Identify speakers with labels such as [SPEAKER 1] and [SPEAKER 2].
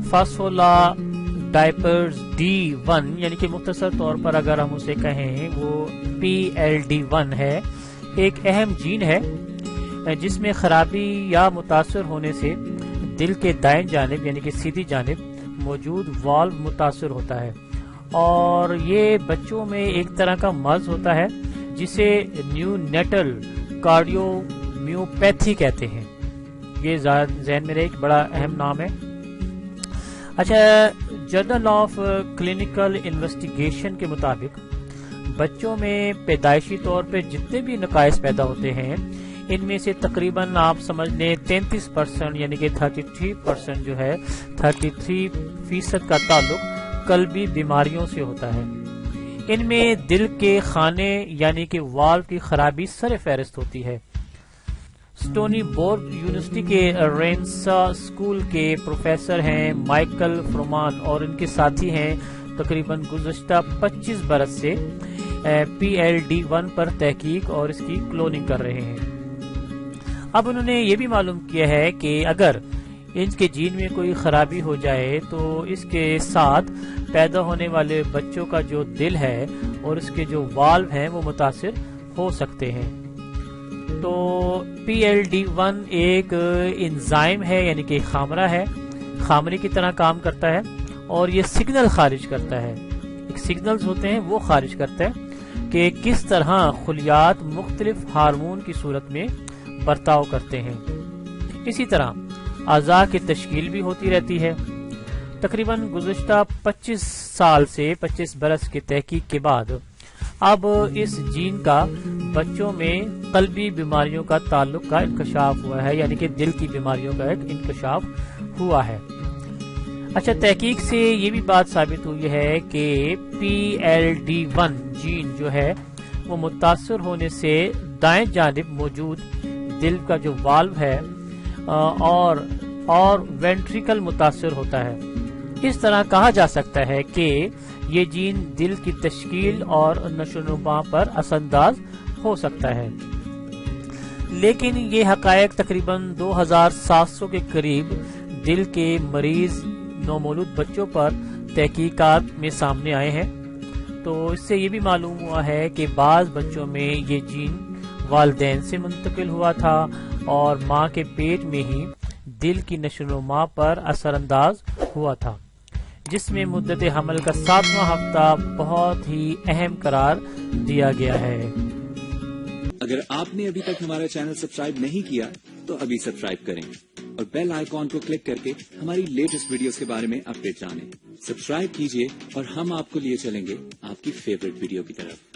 [SPEAKER 1] فاسفولا ڈائپرز D1 یعنی کہ مختصر طور پر اگر ہم اسے کہیں وہ PLD1 ہے، ایک اہم جین ہے جس میں خرابی یا متاثر ہونے سے دل کے دائیں جانب یعنی کہ سیدھی جانب موجود والو متاثر ہوتا ہے، اور یہ بچوں میں ایک طرح کا مرض ہوتا ہے جسے نیونیٹل کارڈیو میوپیتھی کہتے ہیں۔ یہ ذہن میں ایک بڑا اہم نام ہے۔ اچھا، جرنل آف کلینکل انویسٹیگیشن کے مطابق بچوں میں پیدائشی طور پہ جتنے بھی نقائص پیدا ہوتے ہیں ان میں سے تقریباً آپ سمجھ لیں 33% یعنی کہ 33% جو ہے 33% کا تعلق قلبی بیماریوں سے ہوتا ہے۔ ان میں دل کے خانے یعنی کہ والو کی خرابی سر فہرست ہوتی ہے۔ سٹونی بورگ یونیورسٹی کے رینسا اسکول کے پروفیسر ہیں مائیکل فرومان اور ان کے ساتھی ہیں تقریباً گزشتہ 25 برس سے PLD1 پر تحقیق اور اس کی کلوننگ کر رہے ہیں۔ اب انہوں نے یہ بھی معلوم کیا ہے کہ اگر ان کے جین میں کوئی خرابی ہو جائے تو اس کے ساتھ پیدا ہونے والے بچوں کا جو دل ہے اور اس کے جو والو ہیں وہ متاثر ہو سکتے ہیں۔ تو PLD1 ایک انزائم ہے یعنی کہ خامرہ ہے، خامرے کی طرح کام کرتا ہے اور یہ سگنل خارج کرتا ہے، ایک سگنلز ہوتے ہیں وہ خارج کرتا ہے کہ کس طرح خلیات مختلف ہارمون کی صورت میں برتاؤ کرتے ہیں۔ اسی طرح اعضاء کی تشکیل بھی ہوتی رہتی ہے۔ تقریباً گزشتہ 25 سال سے 25 برس کی تحقیق کے بعد اب اس جین کا بچوں میں قلبی بیماریوں کا تعلق کا انکشاف ہوا ہے، یعنی کہ دل کی بیماریوں کا ایک انکشاف ہوا ہے۔ اچھا، تحقیق سے یہ بھی بات ثابت ہوئی ہے کہ PLD1 جین جو ہے وہ متاثر ہونے سے دائیں جانب موجود دل کا جو والو ہے اور وینٹریکل متاثر ہوتا ہے۔ اس طرح کہا جا سکتا ہے کہ یہ جین دل کی تشکیل اور نشو و نما پر اثر انداز ہو سکتا ہے، لیکن یہ حقائق تقریباً 2700 کے قریب دل کے مریض نومولود بچوں پر تحقیقات میں سامنے آئے ہیں۔ تو اس سے یہ بھی معلوم ہوا ہے کہ بعض بچوں میں یہ جین والدین سے منتقل ہوا تھا اور ماں کے پیٹ میں ہی دل کی نشو و نما پر اثر انداز ہوا تھا، جس میں مدت حمل کا 7واں ہفتہ بہت ہی اہم قرار دیا گیا ہے۔
[SPEAKER 2] اگر آپ نے ابھی تک ہمارا چینل سبسکرائب نہیں کیا تو ابھی سبسکرائب کریں اور بیل آئیکن کو کلک کر کے ہماری لیٹسٹ ویڈیوز کے بارے میں اپڈیٹ جانیں۔ سبسکرائب کیجیے اور ہم آپ کو لیے چلیں گے آپ کی فیوریٹ ویڈیو کی طرف۔